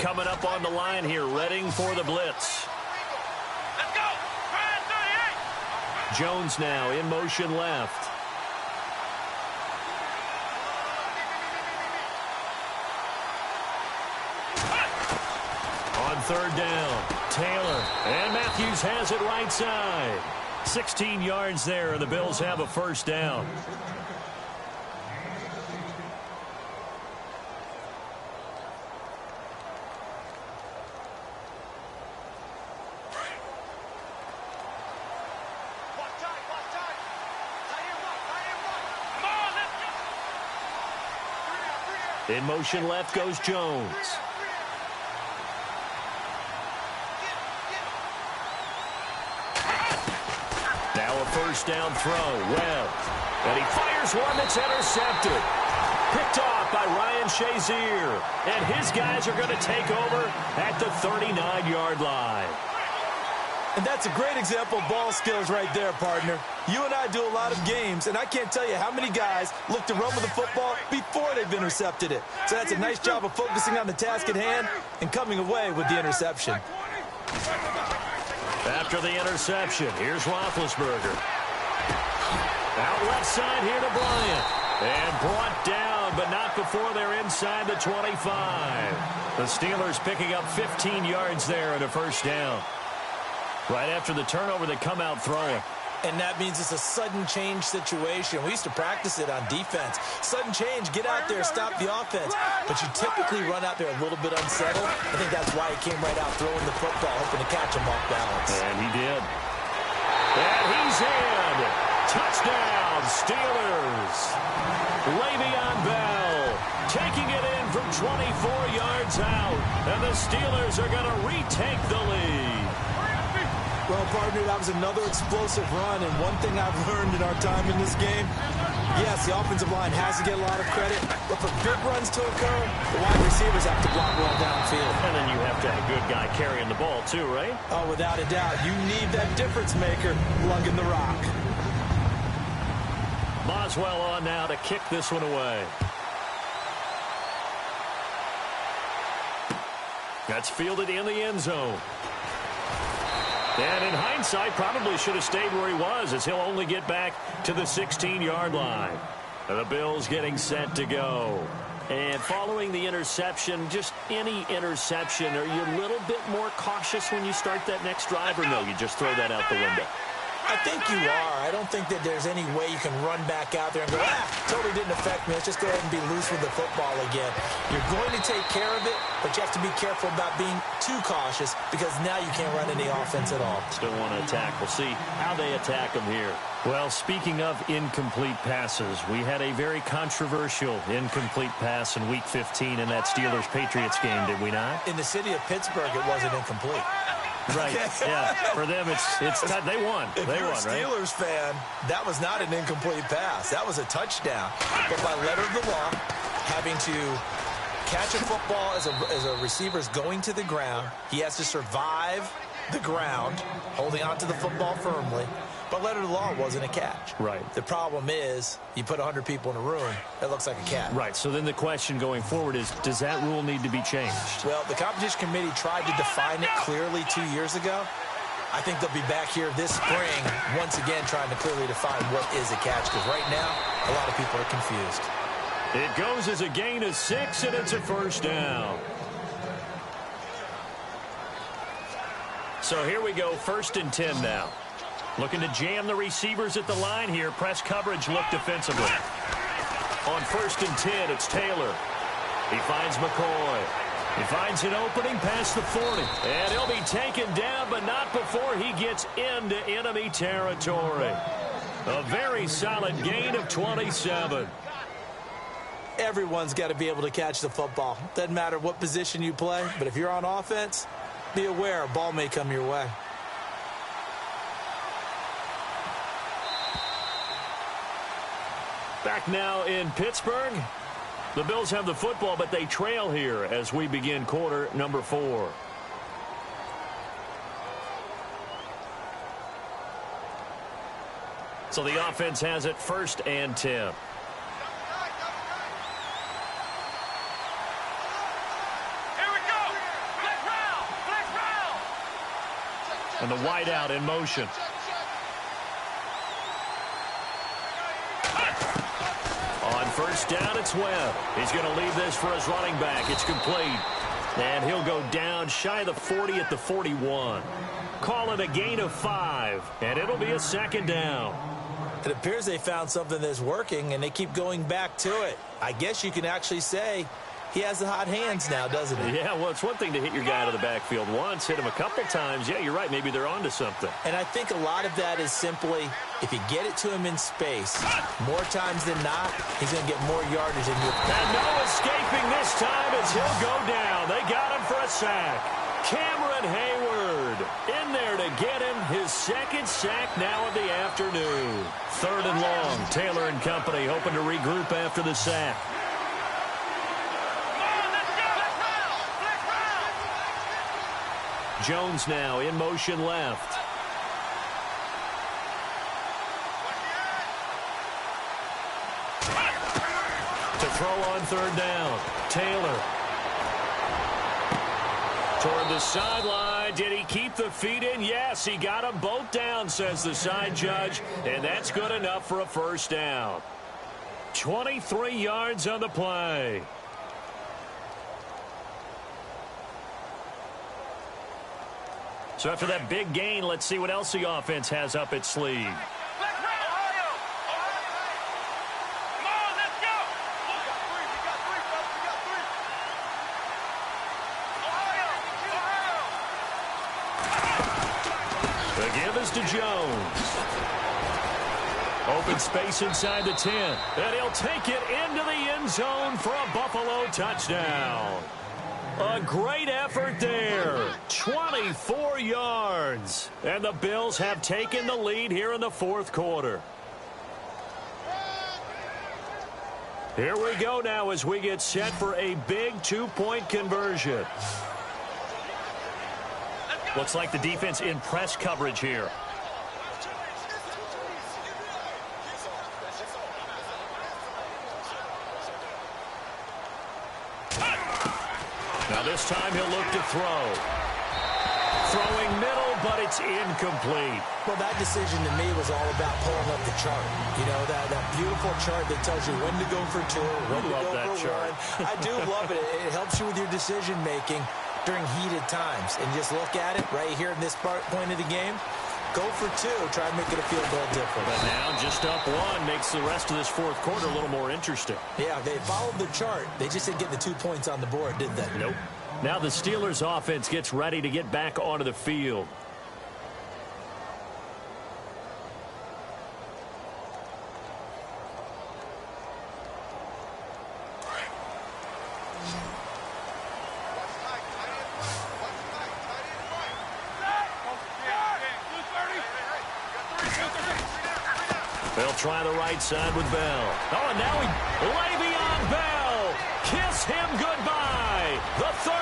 coming up on the line here, readying for the blitz. Let's go. Jones now in motion left. On third down, Taylor. And Matthews has it right side. 16 yards there, and the Bills have a first down. In motion left goes Jones. Now a first down throw. Webb. And he fires one that's intercepted. Picked off by Ryan Shazier. And his guys are going to take over at the 39-yard line. And that's a great example of ball skills right there, partner. You and I do a lot of games, and I can't tell you how many guys look to run with the football before they've intercepted it. So that's a nice job of focusing on the task at hand and coming away with the interception. After the interception, here's Roethlisberger. Out left side here to Bryant. And brought down, but not before they're inside the 25. The Steelers picking up 15 yards there and a first down. Right after the turnover, they come out throwing. And that means it's a sudden change situation. We used to practice it on defense. Sudden change, get out there, stop the offense. But you typically run out there a little bit unsettled. I think that's why he came right out throwing the football, hoping to catch him off balance. And he did. And he's in. Touchdown, Steelers. Le'Veon Bell taking it in from 24 yards out. And the Steelers are going to retake the lead. Well, partner, that was another explosive run, and one thing I've learned in our time in this game, yes, the offensive line has to get a lot of credit, but for big runs to occur, the wide receivers have to block well downfield. And then you have to have a good guy carrying the ball, too, right? Oh, without a doubt. You need that difference maker lugging the rock. Boswell on now to kick this one away. That's fielded in the end zone. And in hindsight, probably should have stayed where he was, as he'll only get back to the 16-yard line. The Bills getting set to go. And following the interception, just any interception, are you a little bit more cautious when you start that next drive, or no, you just throw that out the window? I think you are. I don't think that there's any way you can run back out there and go, totally didn't affect me. Let's just go ahead and be loose with the football again. You're going to take care of it, but you have to be careful about being too cautious because now you can't run any offense at all. Still want to attack. We'll see how they attack them here. Well, speaking of incomplete passes, we had a very controversial incomplete pass in Week 15 in that Steelers-Patriots game, did we not? In the city of Pittsburgh, it wasn't incomplete. Right, yeah. For them, it's they won. If they you're won, a Steelers fan, that was not an incomplete pass. That was a touchdown. But by letter of the law, having to catch a football as a receiver's going to the ground, he has to survive the ground, holding onto the football firmly. But letter of the law wasn't a catch. Right. The problem is you put 100 people in a room, it looks like a catch. Right. So then the question going forward is, does that rule need to be changed? Well, the competition committee tried to define it clearly 2 years ago. I think they'll be back here this spring once again trying to clearly define what is a catch, because right now a lot of people are confused. It goes as a gain of 6, and it's a first down. So here we go, 1st and 10 now. Looking to jam the receivers at the line here. Press coverage look defensively. On 1st and 10, it's Taylor. He finds McCoy. He finds an opening past the 40. And he'll be taken down, but not before he gets into enemy territory. A very solid gain of 27. Everyone's got to be able to catch the football. Doesn't matter what position you play, but if you're on offense, be aware a ball may come your way. Back now in Pittsburgh. The Bills have the football, but they trail here as we begin quarter number 4. So the offense has it 1st and 10. And the wideout in motion. On first down, it's Webb. He's going to leave this for his running back. It's complete. And he'll go down shy of the 40 at the 41. Call it a gain of 5, and it'll be a second down. It appears they found something that's working, and they keep going back to it. I guess you can actually say he has the hot hands now, doesn't he? Yeah, well, it's one thing to hit your guy out of the backfield once, hit him a couple times. Yeah, you're right. Maybe they're onto something. And I think a lot of that is simply if you get it to him in space, more times than not, he's going to get more yardage than you. And no escaping this time as he'll go down. They got him for a sack. Cameron Hayward in there to get him his second sack now of the afternoon. 3rd and long. Taylor and company hoping to regroup after the sack. Jones now in motion left. To throw on 3rd down. Taylor. Toward the sideline. Did he keep the feet in? Yes, he got them both down, says the side judge. And that's good enough for a first down. 23 yards on the play. So after that big gain, let's see what else the offense has up its sleeve. The give is to Jones. Open space inside the 10. And he'll take it into the end zone for a Buffalo touchdown. A great effort there. 24 yards. And the Bills have taken the lead here in the 4th quarter. Here we go now as we get set for a big 2-point conversion. Looks like the defense in press coverage here. Now this time he'll look to throw. Throwing middle, but it's incomplete. Well, that decision to me was all about pulling up the chart. You know, that beautiful chart that tells you when to go for 2, when to go for 1. I do love it. It helps you with your decision-making during heated times. And just look at it right here in this point of the game. Go for 2. Try and make it a field goal difference. But now just up 1 makes the rest of this 4th quarter a little more interesting. Yeah, they followed the chart. They just didn't get the 2 points on the board, did they? Nope. Now the Steelers offense gets ready to get back onto the field. They'll try the right side with Bell. Oh, and now Le'Veon Bell. Kiss him goodbye. The 30.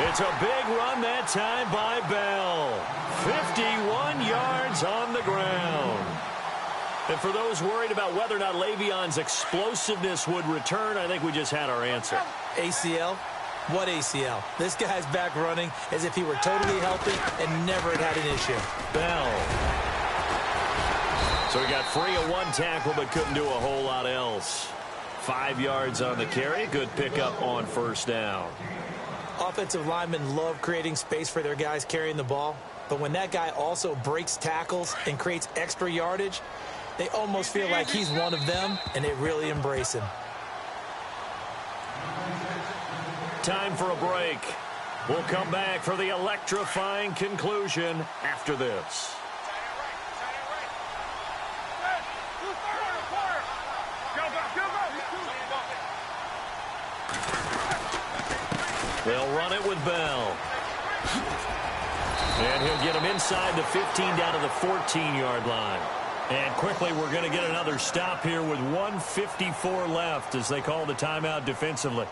It's a big run that time by Bell. 51 yards on the ground. And for those worried about whether or not Le'Veon's explosiveness would return, I think we just had our answer. ACL? What ACL? This guy's back running as if he were totally healthy and never had an issue. Bell. So he got free of 1 tackle but couldn't do a whole lot else. 5 yards on the carry. Good pickup on first down. Offensive linemen love creating space for their guys carrying the ball. But when that guy also breaks tackles and creates extra yardage, they almost feel like he's one of them, and they really embrace him. Time for a break. We'll come back for the electrifying conclusion after this. They'll run it with Bell. And he'll get him inside the 15 down to the 14-yard line. And quickly, we're going to get another stop here with 1:54 left as they call the timeout defensively.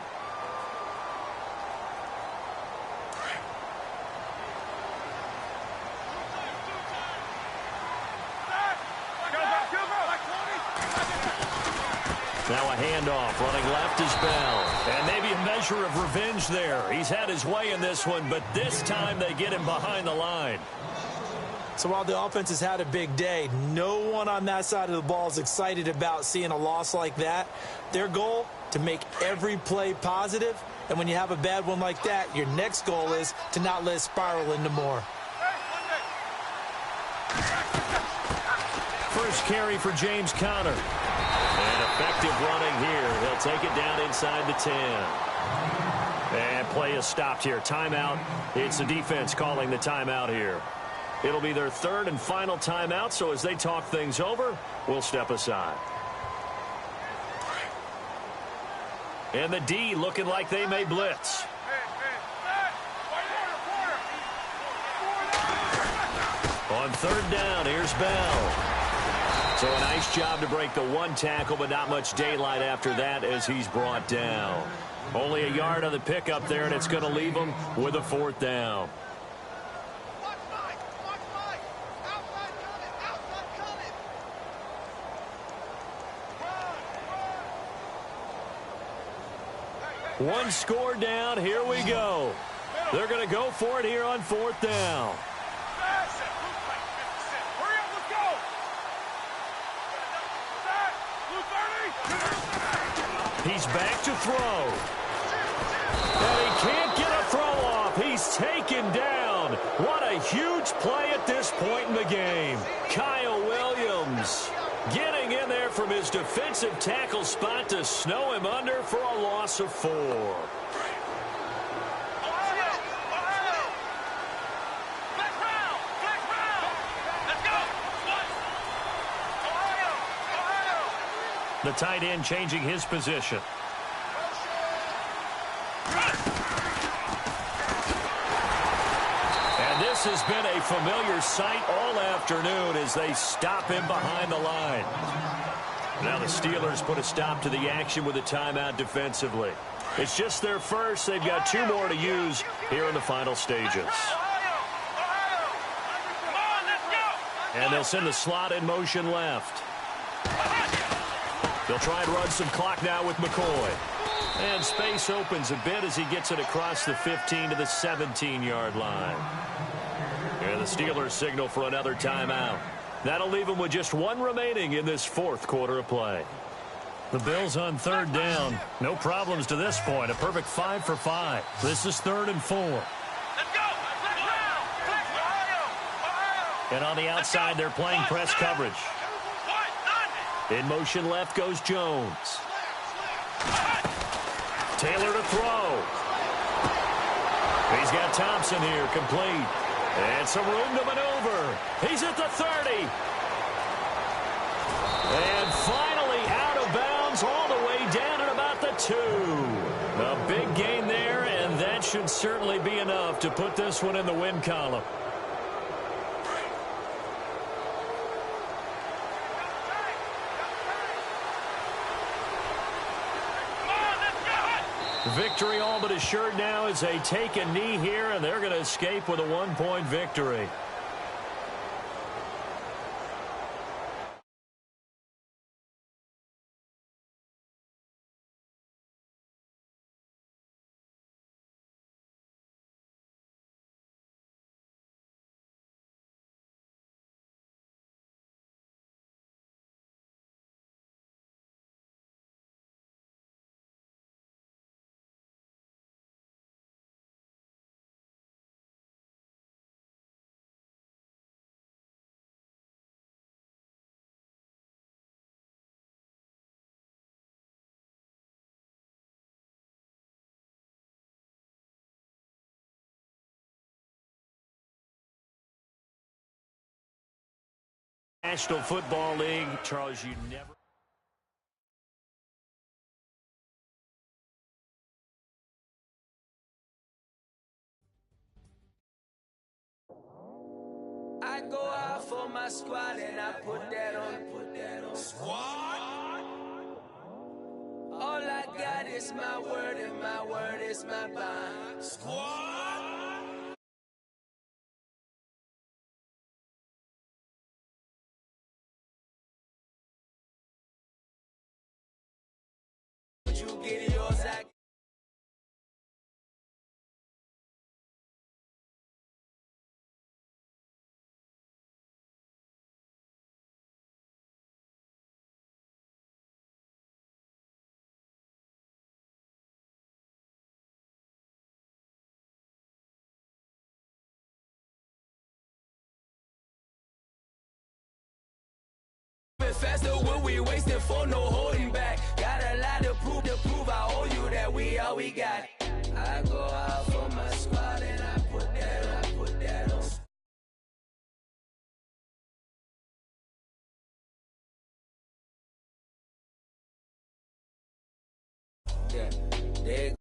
Now a handoff. Running left is Bell. And maybe a measure measure of revenge there. He's had his way in this one, but this time they get him behind the line. So while the offense has had a big day, no one on that side of the ball is excited about seeing a loss like that. Their goal, to make every play positive, and when you have a bad one like that, your next goal is to not let it spiral into more. First carry for James Conner. And effective running here. He'll take it down inside the 10. And play is stopped here. Timeout. It's the defense calling the timeout here. It'll be their third and final timeout, so as they talk things over, we'll step aside. And the D looking like they may blitz. On third down, here's Bell. So a nice job to break the one tackle, but not much daylight after that as he's brought down. Only a yard on the pickup there, and it's going to leave him with a fourth down. One score down. Here we go. They're going to go for it here on fourth down. He's back to throw. And he can't get a throw off. He's taken down. What a huge play at this point in the game. Kyle Williams getting in there from his defensive tackle spot to snow him under for a loss of 4. The tight end changing his position. And this has been a familiar sight all afternoon as they stop him behind the line. Now the Steelers put a stop to the action with a timeout defensively. It's just their first. They've got 2 more to use here in the final stages. And they'll send the slot in motion left. They'll try and run some clock now with McCoy. And space opens a bit as he gets it across the 15 to the 17-yard line. And the Steelers signal for another timeout. That'll leave them with just 1 remaining in this fourth quarter of play. The Bills on third down. No problems to this point. A perfect 5 for 5. This is 3rd and 4. And on the outside, they're playing press coverage. In motion left goes Jones. Taylor to throw. He's got Thompson here, complete. And some room to maneuver. He's at the 30. And finally out of bounds all the way down at about the 2. A big gain there, and that should certainly be enough to put this one in the win column. Victory all but assured now as they take a knee here, and they're going to escape with a 1-point victory. National Football League, Charles, you never... I go out for my squad and I put that on. Squad? All I got is my word and my word is my bond. Squad? You get yours, I faster, what we wasting for, no holding back. Got a lot to prove, I owe you that we all we got. I go out for my squad and I put that on. Yeah,